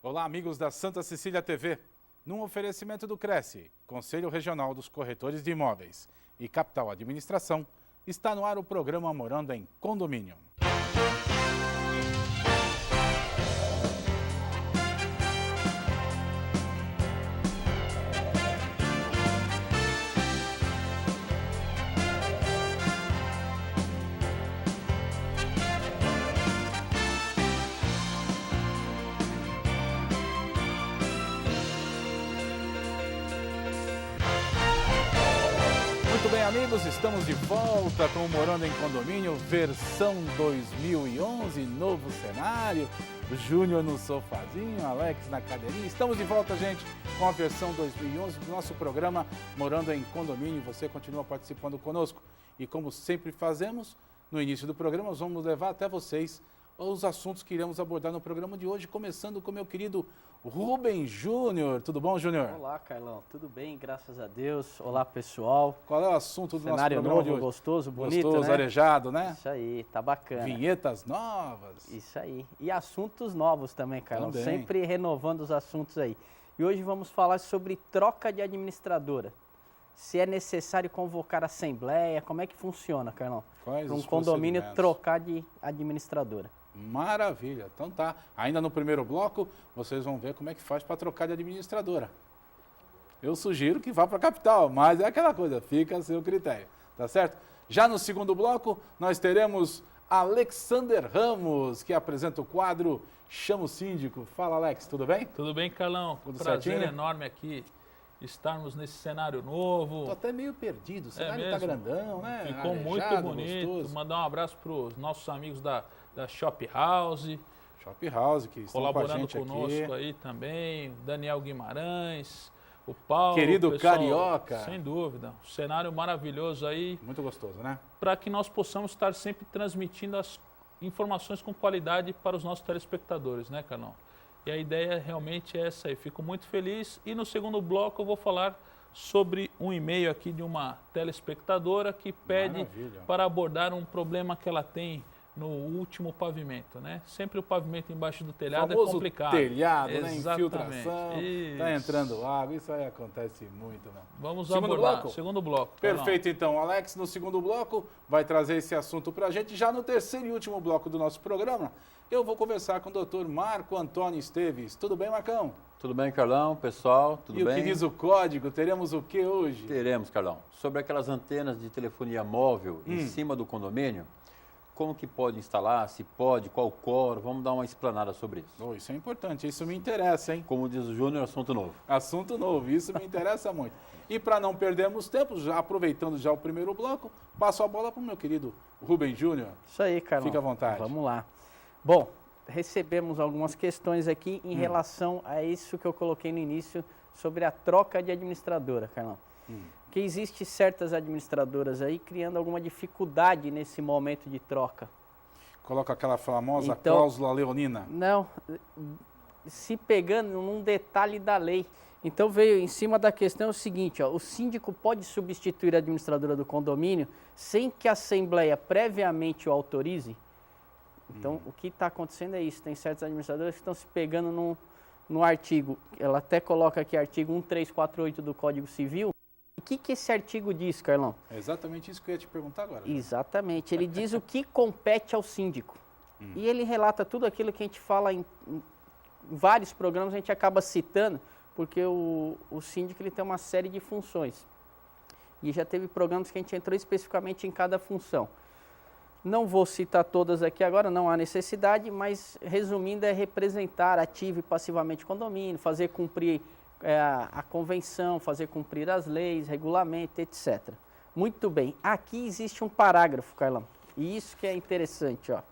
Olá, amigos da Santa Cecília TV. Num oferecimento do Cresce, Conselho Regional dos Corretores de Imóveis e Capital Administração, está no ar o programa Morando em Condomínio. Muito bem, amigos, estamos de volta com o Morando em Condomínio, versão 2011, novo cenário, Júnior no sofazinho, Alex na cadeirinha. Estamos de volta, gente, com a versão 2011 do nosso programa Morando em Condomínio. Você continua participando conosco e, como sempre fazemos, no início do programa, nós vamos levar até vocês os assuntos que iremos abordar no programa de hoje, começando com meu querido Rubens Júnior. Tudo bom, Júnior? Olá, Carlão. Tudo bem? Graças a Deus. Olá, pessoal. Qual é o assunto do nosso Cenário programa novo, de hoje? gostoso, bonito, Gostoso, né? arejado, né? Isso aí, tá bacana. Vinhetas novas. Isso aí. E assuntos novos também, Carlão. Também. Sempre renovando os assuntos aí. E hoje vamos falar sobre troca de administradora. Se é necessário convocar assembleia, como é que funciona, Carlão? Quais Para um os condomínio procedimentos? trocar de administradora. Maravilha. Então tá. Ainda no primeiro bloco, vocês vão ver como é que faz para trocar de administradora. Eu sugiro que vá para a capital, mas é aquela coisa, fica a seu critério, tá certo? Já no segundo bloco, nós teremos Alexander Ramos, que apresenta o quadro Chama o Síndico. Fala, Alex, tudo bem? Tudo bem, Carlão? Tudo Prazer certinho? enorme aqui estarmos nesse cenário novo. Tô até meio perdido, o cenário tá mesmo? grandão, né? Ficou muito Arejado, bonito. gostoso. Mandar um abraço para os nossos amigos da Shop House, Shop House, que estão com a colaborando gente conosco aqui. aí também. Daniel Guimarães, o Paulo. Querido o pessoal, Carioca. Sem dúvida. Um cenário maravilhoso aí, Muito gostoso, né? para que nós possamos estar sempre transmitindo as informações com qualidade para os nossos telespectadores, né, Carlão? E a ideia realmente é essa aí. Fico muito feliz. E no segundo bloco eu vou falar sobre um e-mail aqui de uma telespectadora que pede Maravilha. para abordar um problema que ela tem no último pavimento, né? Sempre o pavimento embaixo do telhado Famoso é complicado. telhado, né? Exatamente. Infiltração, tá Isso. entrando água, isso aí acontece muito, né? Vamos Segundo abordar. bloco? Segundo bloco. Carlão. Perfeito, então. Alex, no segundo bloco, vai trazer esse assunto pra gente. Já no terceiro e último bloco do nosso programa, eu vou conversar com o doutor Marco Antônio Esteves. Tudo bem, Marcão? Tudo bem, Carlão? Pessoal, tudo E bem? o que diz o código? Teremos o que hoje? Teremos, Carlão. Sobre aquelas antenas de telefonia móvel em cima do condomínio, como que pode instalar, se pode, qual cor, vamos dar uma explanada sobre isso. Oh, isso é importante, isso me interessa, hein? Como diz o Júnior, assunto novo. Assunto novo, isso me interessa muito. E para não perdermos tempo, já aproveitando já o primeiro bloco, passo a bola para o meu querido Rubens Júnior. Isso aí, Carlão. Fica à vontade. Vamos lá. Bom, recebemos algumas questões aqui em relação a isso que eu coloquei no início sobre a troca de administradora, Carlão. Que existe certas administradoras aí criando alguma dificuldade nesse momento de troca. Coloca aquela famosa Então- cláusula leonina. Não, se pegando num detalhe da lei. Então veio em cima da questão o seguinte, ó, o síndico pode substituir a administradora do condomínio sem que a assembleia previamente o autorize? Então o que está acontecendo é isso, tem certas administradoras que estão se pegando no artigo, ela até coloca aqui artigo 1348 do Código Civil. O que esse artigo diz, Carlão? É exatamente isso que eu ia te perguntar agora. Exatamente, ele diz o que compete ao síndico. E ele relata tudo aquilo que a gente fala em vários programas, a gente acaba citando, porque o síndico ele tem uma série de funções. E já teve programas que a gente entrou especificamente em cada função. Não vou citar todas aqui agora, não há necessidade, mas resumindo é representar ativo e passivamente o condomínio, fazer cumprir a convenção, fazer cumprir as leis, regulamento, etc. Muito bem, aqui existe um parágrafo, Carlão, e isso que é interessante, ó,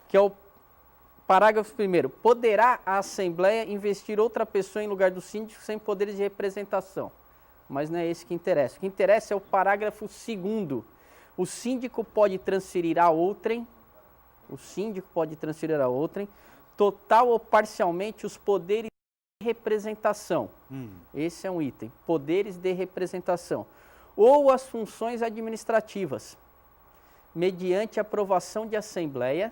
que é o parágrafo primeiro. Poderá a Assembleia investir outra pessoa em lugar do síndico sem poderes de representação? Mas não é esse que interessa. O que interessa é o parágrafo segundo. O síndico pode transferir a outrem, total ou parcialmente, os poderes de representação. Esse é um item. Poderes de representação. Ou as funções administrativas, mediante aprovação de assembleia,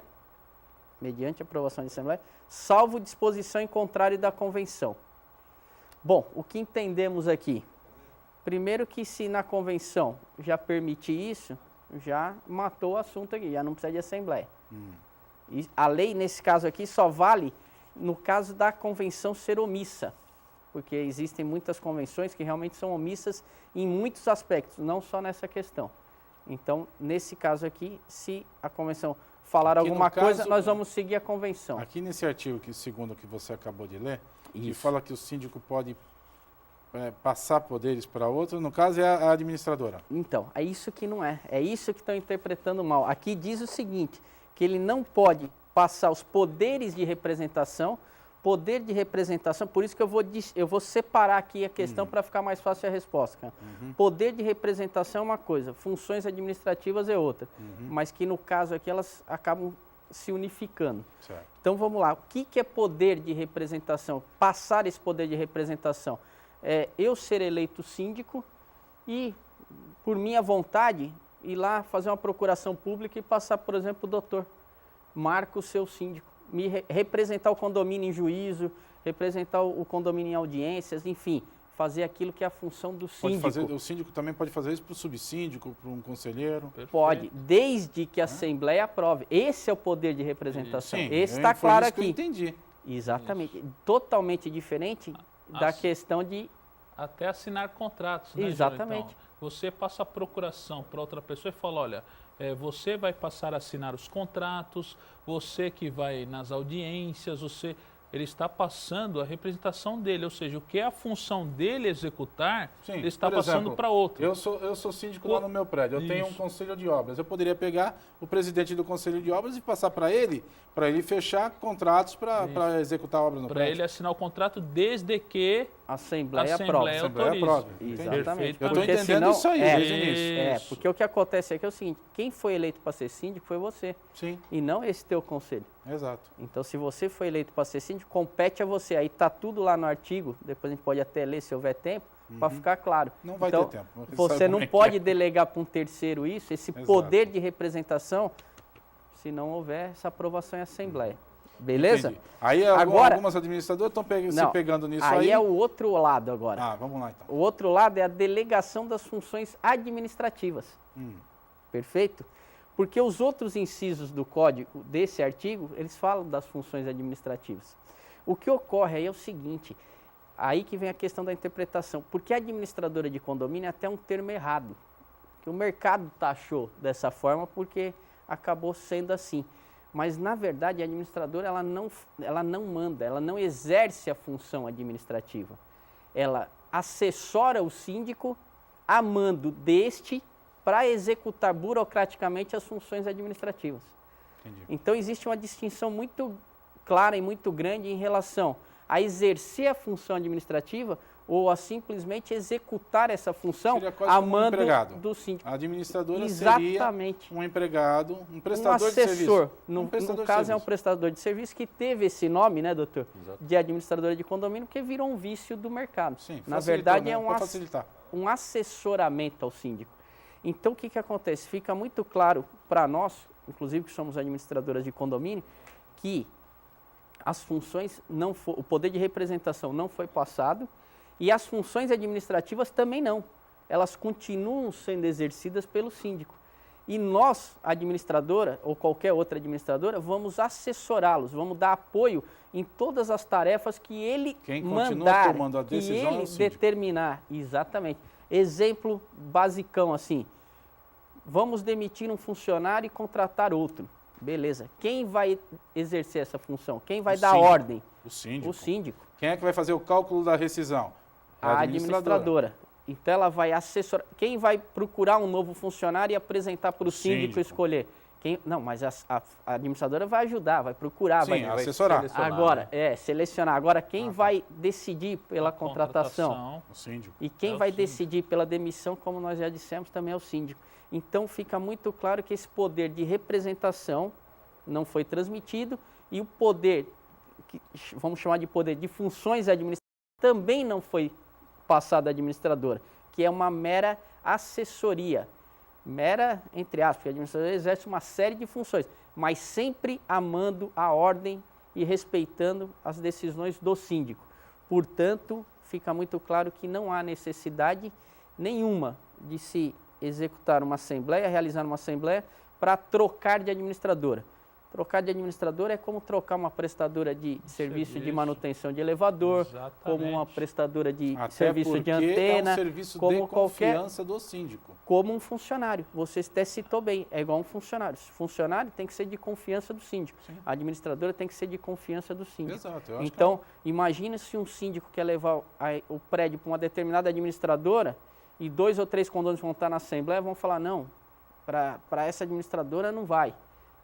salvo disposição em contrário da convenção. Bom, o que entendemos aqui? Primeiro que se na convenção já permitir isso, já matou o assunto aqui, já não precisa de assembleia. E a lei, nesse caso aqui, só vale no caso da convenção ser omissa, porque existem muitas convenções que realmente são omissas em muitos aspectos, não só nessa questão. Então, nesse caso aqui, se a convenção falar Aqui, alguma no caso, coisa, nós vamos seguir a convenção. Aqui nesse artigo, que segundo o que você acabou de ler, que Isso. fala que o síndico pode passar poderes para outro, no caso é a administradora. Então, é isso que não é. É isso que estão interpretando mal. Aqui diz o seguinte, que ele não pode passar os poderes de representação, poder de representação, por isso que eu vou separar aqui a questão para ficar mais fácil a resposta. Cara. Poder de representação é uma coisa, funções administrativas é outra, mas que no caso aqui elas acabam se unificando. Certo. Então vamos lá, o que é poder de representação? Passar esse poder de representação. É eu ser eleito síndico e, por minha vontade, ir lá fazer uma procuração pública e passar, por exemplo, o doutor Marcos, seu síndico, me representar o condomínio em juízo, representar o condomínio em audiências, enfim, fazer aquilo que é a função do síndico. O síndico também pode fazer isso para o subsíndico, para um conselheiro? Perfeito. Pode, desde que a Assembleia aprove. Esse é o poder de representação. Sim, Esse está foi claro isso que eu aqui. entendi. Exatamente. Totalmente diferente da questão de... Até assinar contratos, né, Exatamente. Então, você passa a procuração para outra pessoa e fala, olha, você vai passar a assinar os contratos, você que vai nas audiências, ele está passando a representação dele, ou seja, o que é a função dele executar, Sim, ele está por passando exemplo, para outro. Eu sou síndico lá no meu prédio, eu tenho um Isso. conselho de obras. Eu poderia pegar o presidente do conselho de obras e passar para ele fechar contratos para executar obras no Para prédio. ele assinar o contrato desde que A a Assembleia Assembleia aprova. Assembleia aprova. autorize. Exatamente. Eu estou Porque entendendo senão- isso aí, desde o início. Isso. Porque o que acontece aqui é o seguinte, quem foi eleito para ser síndico foi você, Sim, e não esse teu conselho. exato. Então, se você foi eleito para ser síndico, compete a você. Aí está tudo lá no artigo, depois a gente pode até ler se houver tempo, para ficar claro. Não vai Então, ter tempo. Você Sabe não como é que pode é. delegar para um terceiro isso, esse Exato. poder de representação, se não houver essa aprovação em Assembleia. Beleza? Entendi. Aí Agora- algumas administradoras estão se Não, pegando nisso aí aí. é o outro lado agora. Ah, vamos lá então. O outro lado é a delegação das funções administrativas. Perfeito? Porque os outros incisos do código desse artigo, eles falam das funções administrativas. O que ocorre aí é o seguinte, aí que vem a questão da interpretação. Porque a administradora de condomínio é até um termo errado. Que o mercado taxou dessa forma porque acabou sendo assim. Mas, na verdade, a administradora ela não manda, ela não exerce a função administrativa. Ela assessora o síndico a mando deste para executar burocraticamente as funções administrativas. Entendi. Então, existe uma distinção muito clara e muito grande em relação a exercer a função administrativa ou a simplesmente executar essa função Seria quase a como um mando empregado. do síndico. A administradora Exatamente. seria um empregado, um Um prestador de serviço. assessor, no prestador de caso é um serviço. prestador de serviço que teve esse nome, né, doutor? Exato. De administradora de condomínio, porque virou um vício do mercado. Sim, Na facilitou, verdade, né? é Pra facilitar. um assessoramento ao síndico. Então, o que acontece? Fica muito claro para nós, inclusive que somos administradoras de condomínio, que as funções o poder de representação não foi passado e as funções administrativas também não. Elas continuam sendo exercidas pelo síndico. E nós, administradora ou qualquer outra administradora, vamos assessorá-los, vamos dar apoio em todas as tarefas que ele Quem continua mandar, tomando a que decisão é o ele síndico. determinar. Exatamente. Exemplo basicão assim, vamos demitir um funcionário e contratar outro. Beleza. Quem vai exercer essa função? Quem vai O dar síndico. ordem? O síndico. O síndico. Quem é que vai fazer o cálculo da rescisão? É A administradora. Então ela vai assessorar. Quem vai procurar um novo funcionário e apresentar para o síndico síndico. escolher? Não, mas a administradora vai ajudar, vai procurar, Sim, vai assessorar. selecionar. agora, selecionar. Agora, quem vai decidir pela contratação? O síndico. E quem É o vai síndico. decidir pela demissão, como nós já dissemos, também é o síndico. Então fica muito claro que esse poder de representação não foi transmitido e o poder, que vamos chamar de poder de funções administrativas, também não foi passado à administradora, que é uma mera assessoria. Mera, entre aspas, porque a administradora exerce uma série de funções, mas sempre amando a ordem e respeitando as decisões do síndico. Portanto, fica muito claro que não há necessidade nenhuma de se executar uma assembleia, realizar uma assembleia para trocar de administradora. Trocar de administradora é como trocar uma prestadora de serviço de manutenção de elevador, como uma prestadora de serviço de antena, é um serviço como de confiança do síndico. Como um funcionário. Você até citou bem, é igual um funcionário. Funcionário tem que ser de confiança do síndico. Sim. A administradora tem que ser de confiança do síndico. Exato, eu acho então, imagina se um síndico quer levar o prédio para uma determinada administradora e 2 ou 3 condôminos vão estar na assembleia e vão falar, não, para essa administradora não vai.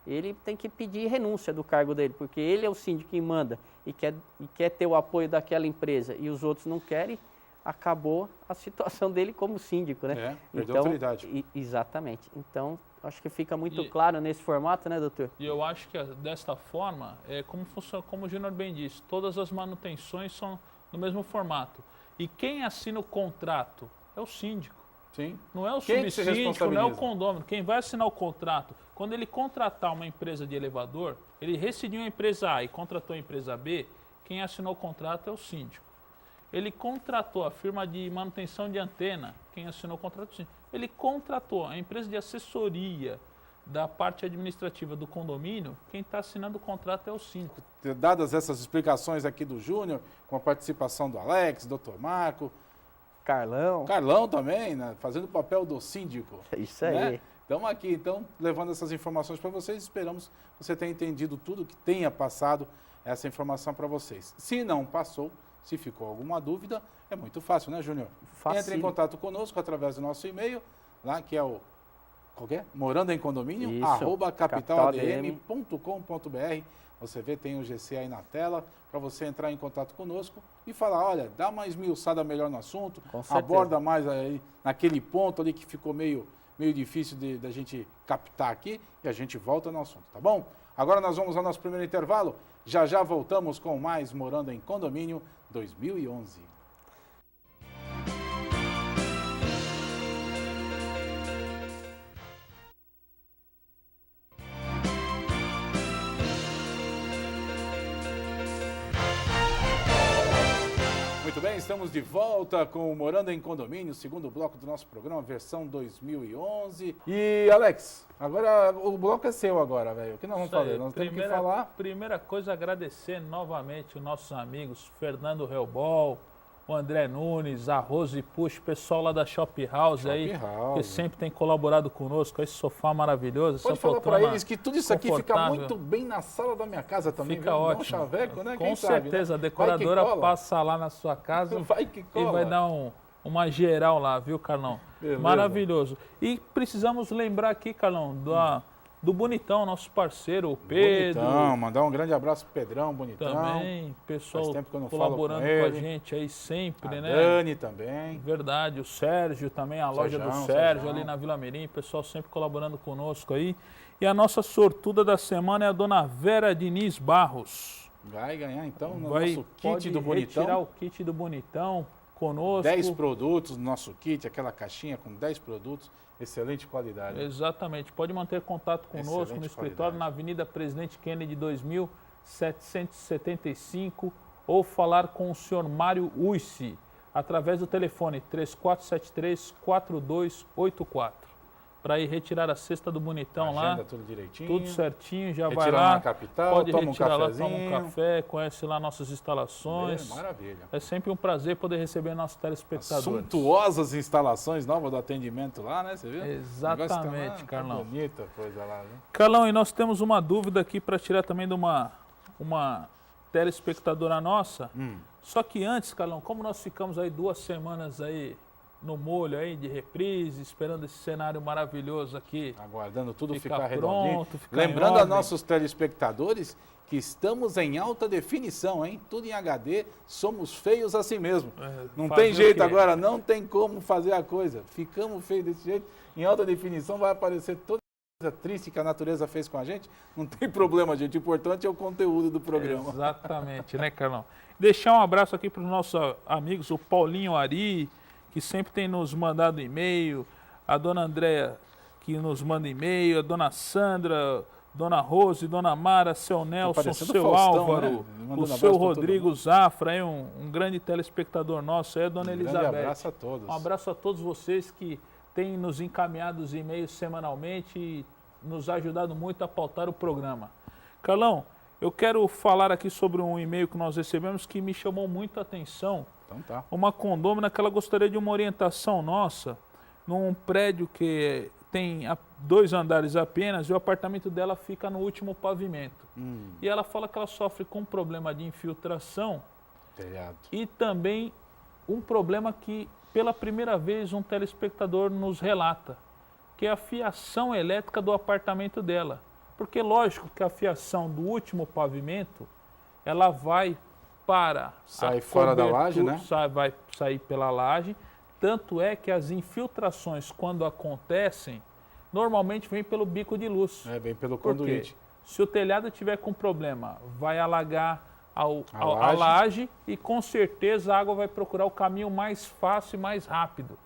Ele tem que pedir renúncia do cargo dele, porque ele é o síndico que manda e quer ter o apoio daquela empresa e os outros não querem, acabou a situação dele como síndico, né? Perdeu a autoridade. Exatamente. Então, acho que fica muito claro nesse formato, né, doutor? E eu acho que desta forma, como funciona, como o Júnior bem disse, todas as manutenções são no mesmo formato. E quem assina o contrato é o síndico. Sim. Não é o Quem subsíndico, não é o condômino. Quem vai assinar o contrato, quando ele contratar uma empresa de elevador, ele rescindiu a empresa A e contratou a empresa B, quem assinou o contrato é o síndico. Ele contratou a firma de manutenção de antena, quem assinou o contrato é o síndico. Ele contratou a empresa de assessoria da parte administrativa do condomínio, quem está assinando o contrato é o síndico. Dadas essas explicações aqui do Júnior, com a participação do Alex, Dr. Marco, Carlão também, né, fazendo o papel do síndico. Isso aí. Né? Estamos aqui, então, levando essas informações para vocês. Esperamos que você tenha entendido tudo, que tenha passado essa informação para vocês. Se não passou, se ficou alguma dúvida, é muito fácil, né, Júnior? Entre em contato conosco através do nosso e-mail, lá que é o morando em condomínio, @capitaldm.com.br. Você vê, tem o GC aí na tela, para você entrar em contato conosco e falar, olha, dá uma esmiuçada melhor no assunto, aborda mais aí naquele ponto ali que ficou meio difícil da gente captar aqui e a gente volta no assunto, tá bom? Agora nós vamos ao nosso primeiro intervalo, já voltamos com mais Morando em Condomínio 2011. Muito bem, estamos de volta com o Morando em Condomínio, segundo bloco do nosso programa, versão 2011. E, Alex, agora o bloco é seu agora, velho. O que nós vamos fazer? Nós temos que falar... Primeira coisa, agradecer novamente os nossos amigos Fernando Reubol, o André Nunes, a Rose Push, pessoal lá da Shop House aí, que sempre tem colaborado conosco, esse sofá maravilhoso. Pode falar para eles que tudo isso aqui fica muito bem na sala da minha casa também. Fica ótimo. Um chaveco, né? Com certeza, a decoradora passa lá na sua casa e vai dar uma geral lá, viu, Carlão? Beleza. Maravilhoso. E precisamos lembrar aqui, Carlão, do Bonitão, nosso parceiro, o Pedro. Bonitão, mandar um grande abraço pro Pedrão, Bonitão. Também, pessoal colaborando com a gente aí sempre, né? Dani também. Verdade, o Sérgio também, a loja do Sérgio ali na Vila Mirim, pessoal sempre colaborando conosco aí. E a nossa sortuda da semana é a dona Vera Diniz Barros. Vai ganhar então no nosso kit do Bonitão. Retirar o kit do Bonitão conosco. 10 produtos no nosso kit, aquela caixinha com 10 produtos. Excelente qualidade. Exatamente. Pode manter contato conosco no escritório na Avenida Presidente Kennedy 2775 ou falar com o senhor Mário Uissi através do telefone 3473-4284 para ir retirar a cesta do Bonitão lá. Tudo direitinho. Tudo certinho, já vai lá. Na capital, pode toma retirar um lá, toma um café, conhece lá nossas instalações. Maravilha. É sempre um prazer poder receber nossos telespectadores. Suntuosas instalações novas do atendimento lá, né? Você viu? Exatamente, Carlão. Bonita coisa lá, viu? Carlão, e nós temos uma dúvida aqui para tirar também de uma telespectadora nossa. Só que antes, Carlão, como nós ficamos aí 2 semanas aí no molho aí de reprise, esperando esse cenário maravilhoso aqui. Aguardando tudo ficar redondinho. Lembrando a nossos telespectadores que estamos em alta definição, hein? Tudo em HD, somos feios assim mesmo. Não tem jeito agora, não tem como fazer a coisa. Ficamos feios desse jeito. Em alta definição vai aparecer toda coisa triste que a natureza fez com a gente. Não tem problema, gente. O importante é o conteúdo do programa. Exatamente, né, Carlão? Deixar um abraço aqui para os nossos amigos, o Paulinho Ari, que sempre tem nos mandado e-mail, a dona Andréa, que nos manda e-mail, a dona Sandra, Dona Rose, Dona Mara, seu Nelson, parecendo seu Faustão, Álvaro, né? Mandando o seu abraço pra todo Rodrigo Zafra, aí um grande telespectador nosso, aí a Dona Grande Elizabeth. abraço a todos. Um abraço a todos vocês que têm nos encaminhado os e-mails semanalmente e nos ajudado muito a pautar o programa. Carlão, eu quero falar aqui sobre um e-mail que nós recebemos que me chamou muito a atenção. Então tá. Uma condômina que ela gostaria de uma orientação nossa num prédio que tem 2 andares apenas e o apartamento dela fica no último pavimento. E ela fala que ela sofre com um problema de infiltração Telhado. e também um problema que, pela primeira vez, um telespectador nos relata, que é a fiação elétrica do apartamento dela. Porque, lógico, que a fiação do último pavimento, ela vai para... Sai fora da laje, né? Vai sair pela laje. Tanto é que as infiltrações, quando acontecem, normalmente vêm pelo bico de luz. Vem pelo Por quê? conduíte. Se o telhado tiver com problema, vai alagar a laje. laje e com certeza a água vai procurar o caminho mais fácil e mais rápido.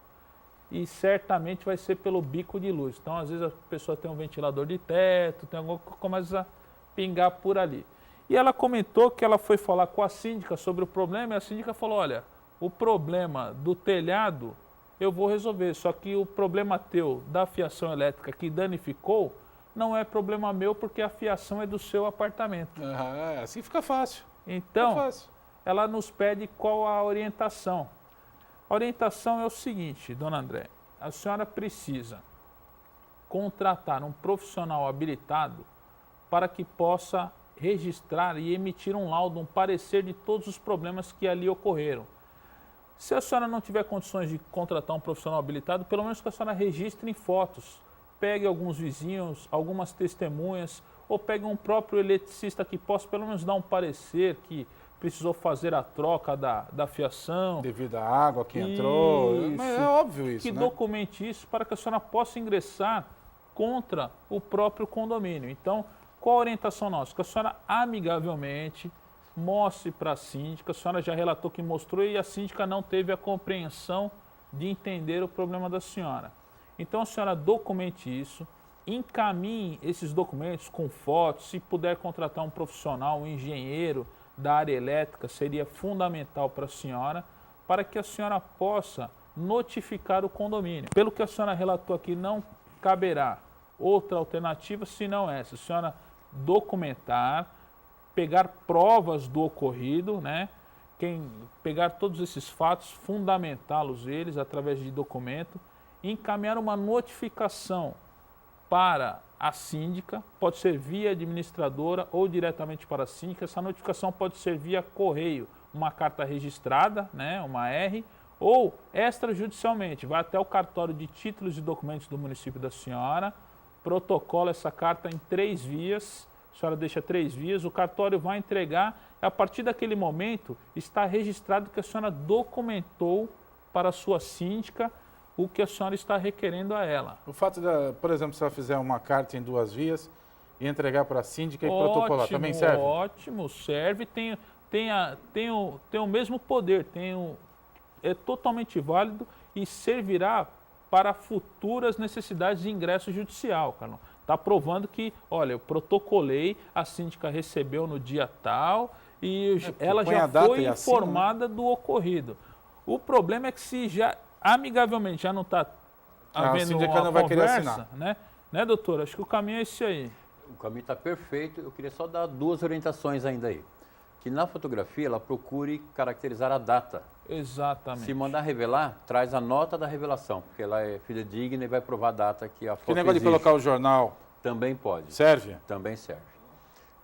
E certamente vai ser pelo bico de luz. Então, às vezes, a pessoa tem um ventilador de teto, tem alguma que começa a pingar por ali. E ela comentou que ela foi falar com a síndica sobre o problema e a síndica falou, olha, o problema do telhado eu vou resolver, só que o problema teu da fiação elétrica que danificou não é problema meu porque a fiação é do seu apartamento. Assim fica fácil. Então, Fica fácil. ela nos pede qual a orientação. A orientação é o seguinte, dona André, a senhora precisa contratar um profissional habilitado para que possa registrar e emitir um laudo, um parecer de todos os problemas que ali ocorreram. Se a senhora não tiver condições de contratar um profissional habilitado, pelo menos que a senhora registre em fotos. Pegue alguns vizinhos, algumas testemunhas, ou pegue um próprio eletricista que possa pelo menos dar um parecer que precisou fazer a troca da fiação. Devido à água que entrou. Mas é óbvio isso, que né? documente isso para que a senhora possa ingressar contra o próprio condomínio. Então, qual a orientação nossa? Que a senhora amigavelmente mostre para a síndica, a senhora já relatou que mostrou e a síndica não teve a compreensão de entender o problema da senhora. Então a senhora documente isso, encaminhe esses documentos com fotos, se puder contratar um profissional, um engenheiro da área elétrica, seria fundamental para a senhora, para que a senhora possa notificar o condomínio. Pelo que a senhora relatou aqui, não caberá outra alternativa senão essa. A senhora documentar, pegar provas do ocorrido, né? Pegar todos esses fatos, fundamentá-los eles através de documento, e encaminhar uma notificação para a síndica, pode ser via administradora ou diretamente para a síndica. Essa notificação pode ser via correio, uma carta registrada, né? Uma R, ou extrajudicialmente, vai até o cartório de títulos e documentos do município da senhora, protocola essa carta em 3 vias, a senhora deixa 3 vias, o cartório vai entregar, e a partir daquele momento está registrado que a senhora documentou para a sua síndica o que a senhora está requerendo a ela. O fato, por exemplo, se ela fizer uma carta em 2 vias e entregar para a síndica e protocolar, também serve? Ótimo, serve, tem o mesmo poder, é totalmente válido e servirá para futuras necessidades de ingresso judicial, Carlão. Está provando que, olha, eu protocolei, a síndica recebeu no dia tal e ela já foi informada do ocorrido. O problema é que se já, amigavelmente, já não está havendo uma não vai querer conversa, assinar. né, doutor? Acho que o caminho é esse aí. O caminho está perfeito. Eu queria só dar 2 orientações ainda aí. Que na fotografia ela procure caracterizar a data. Exatamente. Se mandar revelar, traz a nota da revelação, porque ela é fidedigna e vai provar a data que a foto Que negócio de exige. colocar o jornal Também pode. serve? Também serve.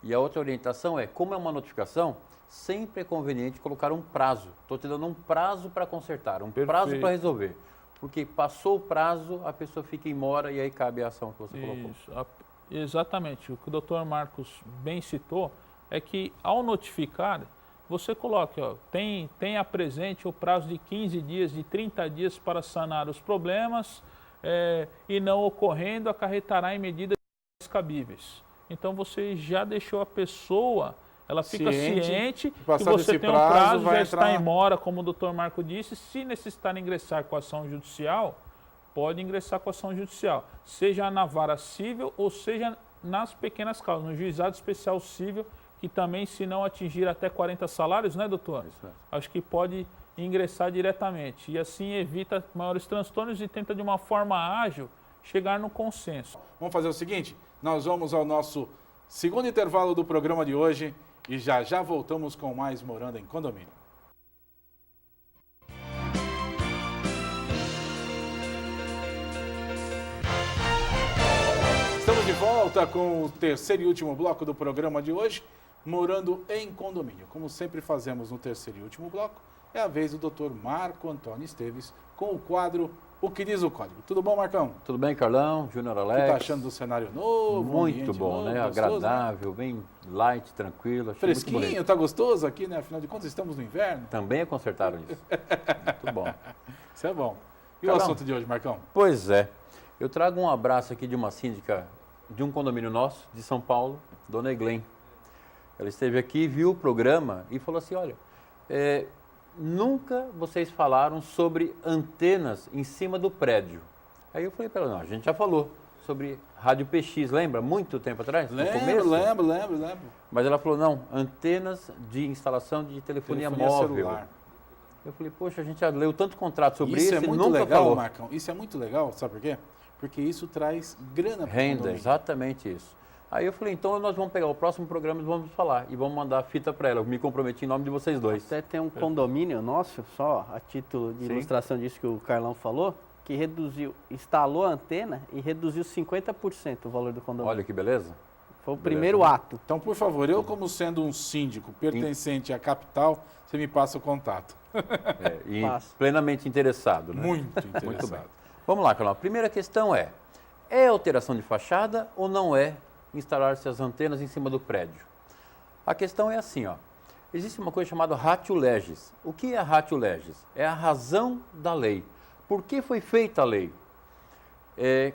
E a outra orientação é, como é uma notificação, sempre é conveniente colocar um prazo. Estou te dando um prazo para consertar, um prazo para resolver. Porque passou o prazo, a pessoa fica em mora e aí cabe a ação que você colocou. Isso, exatamente. O que o doutor Marcos bem citou é que ao notificar, você coloque, ó, tenha presente o prazo de 15 dias, de 30 dias para sanar os problemas e não ocorrendo, acarretará em medidas cabíveis. Então você já deixou a pessoa, ela fica ciente que você tem um prazo, já está em mora, como o doutor Marco disse. Se necessitar ingressar com ação judicial, pode ingressar com ação judicial, seja na vara civil ou seja nas pequenas causas, no juizado especial civil, que também, se não atingir até 40 salários, né, doutor? Isso é. Acho que pode ingressar diretamente. E assim evita maiores transtornos e tenta, de uma forma ágil, chegar no consenso. Vamos fazer o seguinte, nós vamos ao nosso segundo intervalo do programa de hoje e já já voltamos com mais Morando em Condomínio. Estamos de volta com o terceiro e último bloco do programa de hoje, Morando em Condomínio. Como sempre fazemos no terceiro e último bloco, é a vez do Dr. Marco Antônio Esteves com o quadro O que diz o Código. Tudo bom, Marcão? Tudo bem, Carlão? Júnior Alex? O que tá achando do cenário novo? Muito bom, novo, né? gostoso, Agradável, bem light, tranquilo. Achei muito fresquinho, bonito. tá gostoso aqui, né? Afinal de contas, estamos no inverno. Também consertaram isso. Muito bom. Isso é bom. E Carlão, o assunto de hoje, Marcão? Pois é. Eu trago um abraço aqui de uma síndica de um condomínio nosso, de São Paulo, Dona Eglen. Ela esteve aqui, viu o programa e falou assim, olha, nunca vocês falaram sobre antenas em cima do prédio. Aí eu falei para ela, não, a gente já falou sobre rádio PX, lembra? Muito tempo atrás? No começo? Lembro. Mas ela falou, não, antenas de instalação de telefonia móvel. celular. Eu falei, poxa, a gente já leu tanto contrato sobre Isso isso é e muito nunca legal, falou. Marcão. Isso é muito legal, sabe por quê? Porque isso traz grana para o Renda, condomínio. exatamente isso. Aí eu falei, então nós vamos pegar o próximo programa e vamos falar. E vamos mandar a fita para ela. Eu me comprometi em nome de vocês dois. Até tem um condomínio nosso, só a título de Sim. ilustração disso que o Carlão falou, que instalou a antena e reduziu 50% o valor do condomínio. Olha que beleza. Foi o beleza, primeiro né? ato. Então, por favor, eu como sendo um síndico pertencente à capital, você me passa o contato. E Passo. plenamente interessado, né? Muito interessado. Muito bem. Vamos lá, Carlão. A primeira questão é alteração de fachada ou não é instalar-se as antenas em cima do prédio? A questão é assim, ó. Existe uma coisa chamada ratio legis. O que é a ratio legis? É a razão da lei. Por que foi feita a lei?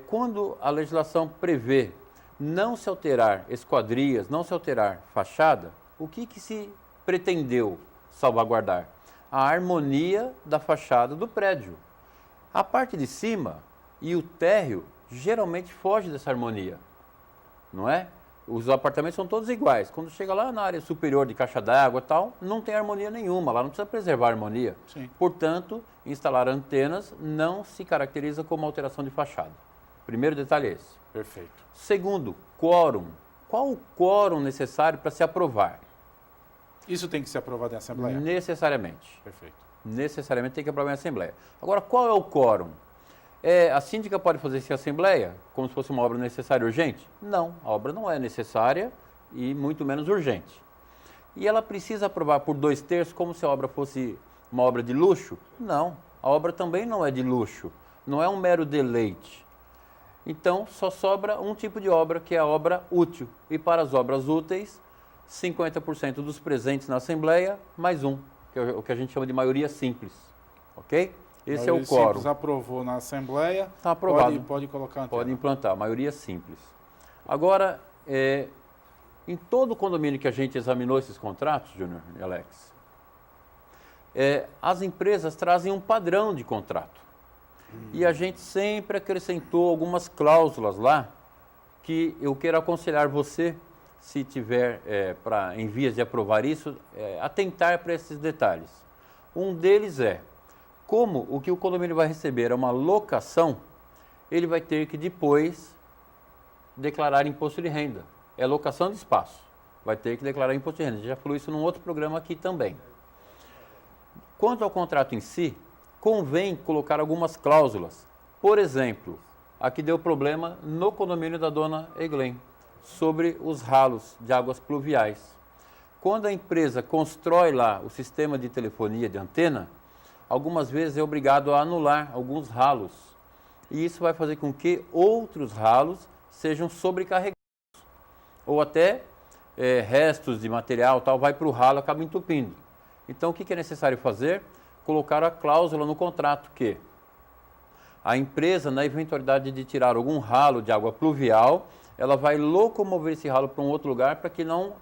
Quando a legislação prevê não se alterar esquadrias, não se alterar fachada, o que se pretendeu salvaguardar? A harmonia da fachada do prédio. A parte de cima e o térreo geralmente foge dessa harmonia, não é? Os apartamentos são todos iguais. Quando chega lá na área superior de caixa d'água e tal, não tem harmonia nenhuma, lá não precisa preservar a harmonia. Sim. Portanto, instalar antenas não se caracteriza como alteração de fachada. Primeiro detalhe é esse. Perfeito. Segundo, quórum. Qual o quórum necessário para se aprovar? Isso tem que ser aprovado em Assembleia? Necessariamente. Perfeito. Necessariamente tem que aprovar em Assembleia. Agora, qual é o quórum? A síndica pode fazer isso em Assembleia, como se fosse uma obra necessária e urgente? Não, a obra não é necessária e muito menos urgente. E ela precisa aprovar por 2/3 como se a obra fosse uma obra de luxo? Não, a obra também não é de luxo, não é um mero deleite. Então, só sobra um tipo de obra, que é a obra útil. E para as obras úteis, 50% dos presentes na Assembleia, mais um, que é o que a gente chama de maioria simples. Ok? Esse é o quórum. Simples aprovou na Assembleia, Está aprovado. pode colocar a antena. Pode implantar, maioria simples. Agora, em todo condomínio que a gente examinou esses contratos, Júnior e Alex, as empresas trazem um padrão de contrato. E a gente sempre acrescentou algumas cláusulas lá que eu quero aconselhar você, se tiver em vias de aprovar isso, atentar para esses detalhes. Um deles como o que o condomínio vai receber é uma locação, ele vai ter que depois declarar imposto de renda. É locação de espaço, vai ter que declarar imposto de renda. A gente já falou isso num outro programa aqui também. Quanto ao contrato em si, convém colocar algumas cláusulas. Por exemplo, aqui deu problema no condomínio da Dona Eglen, sobre os ralos de águas pluviais. Quando a empresa constrói lá o sistema de telefonia de antena, algumas vezes é obrigado a anular alguns ralos. E isso vai fazer com que outros ralos sejam sobrecarregados. Ou até restos de material tal, vai para o ralo e acaba entupindo. Então, o que é necessário fazer? Colocar a cláusula no contrato que a empresa, na eventualidade de tirar algum ralo de água pluvial, ela vai locomover esse ralo para um outro lugar para que não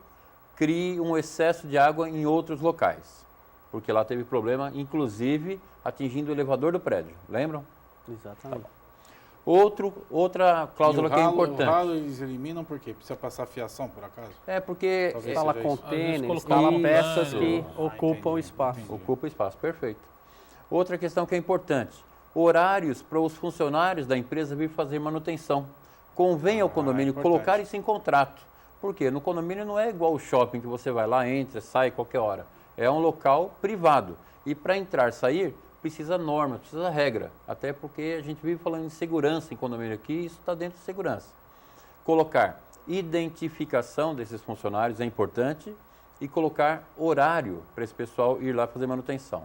crie um excesso de água em outros locais. Porque lá teve problema, inclusive, atingindo o elevador do prédio. Lembram? Exatamente. Outra cláusula E o que é ralo- importante. O ralo eles eliminam por quê? Precisa passar fiação, por acaso? É porque Talvez Instala seja isso. container, Às vezes instala colocar peças um que plano. ocupam Entendi, o espaço. entendi. ocupa espaço, perfeito. Outra questão que é importante, horários para os funcionários da empresa vir fazer manutenção. Convém ao condomínio importante. colocar isso em contrato. Por quê? No condomínio não é igual o shopping que você vai lá, entra, sai qualquer hora. É um local privado. E para entrar e sair, precisa norma, precisa regra. Até porque a gente vive falando em segurança em condomínio aqui, e isso está dentro de segurança. Colocar identificação desses funcionários é importante e colocar horário para esse pessoal ir lá fazer manutenção.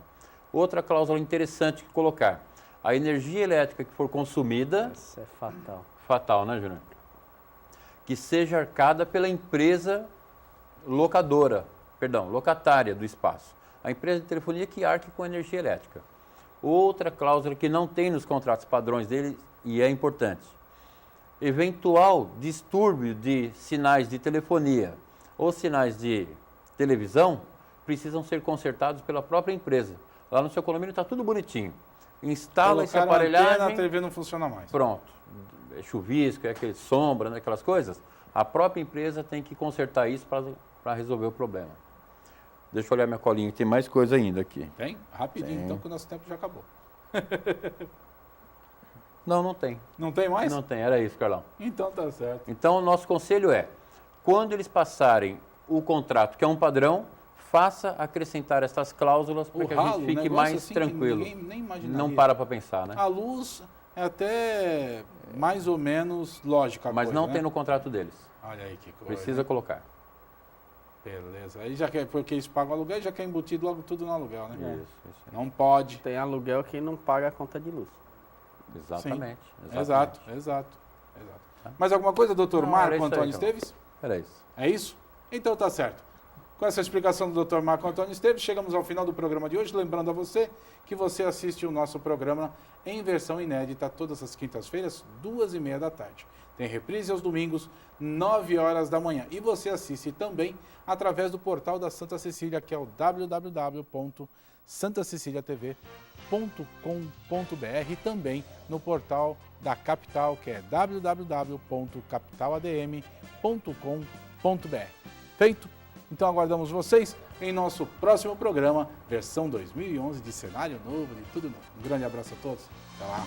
Outra cláusula interessante que colocar, a energia elétrica que for consumida, Isso é fatal. fatal, né, Júnior? Que seja arcada pela empresa locatária do espaço. A empresa de telefonia que arque com energia elétrica. Outra cláusula que não tem nos contratos padrões dele e é importante. Eventual distúrbio de sinais de telefonia ou sinais de televisão precisam ser consertados pela própria empresa. Lá no seu condomínio está tudo bonitinho. Instala esse Colocaram a antena, aparelhagem, a TV não funciona mais. pronto. É chuvisco, é aquele sombra, né, aquelas coisas. A própria empresa tem que consertar isso para resolver o problema. Deixa eu olhar minha colinha, tem mais coisa ainda aqui. Tem? Rapidinho, Tem. então, que o nosso tempo já acabou. Não tem. Não tem mais? Não tem, era isso, Carlão. Então tá certo. Então, o nosso conselho é, quando eles passarem o contrato, que é um padrão, faça acrescentar essas cláusulas para O que a ralo, gente fique negócio mais assim que tranquilo. ninguém nem imaginaria. Não para pensar, né? A luz é até mais ou menos lógica a Mas coisa, não né? tem no contrato deles. Olha aí que coisa. Precisa colocar. Beleza. Aí já quer, porque eles pagam aluguel, já quer embutido logo tudo no aluguel, né? Isso. Não pode. Tem aluguel que não paga a conta de luz. Exatamente. Exato. Mais alguma coisa, doutor Não, era Marco isso aí, Antônio Carlão. Esteves? Era isso. É isso? Então tá certo. Com essa explicação do Dr. Marco Antônio Esteves, chegamos ao final do programa de hoje. Lembrando a você que você assiste o nosso programa em versão inédita todas as quintas-feiras, 2h30 da tarde. Tem reprise aos domingos, 9 horas da manhã. E você assiste também através do portal da Santa Cecília, que é o www.santaceciliatv.com.br e também no portal da Capital, que é www.capitaladm.com.br. Feito? Então aguardamos vocês em nosso próximo programa, versão 2011 de cenário novo, de tudo novo. Um grande abraço a todos. Até lá.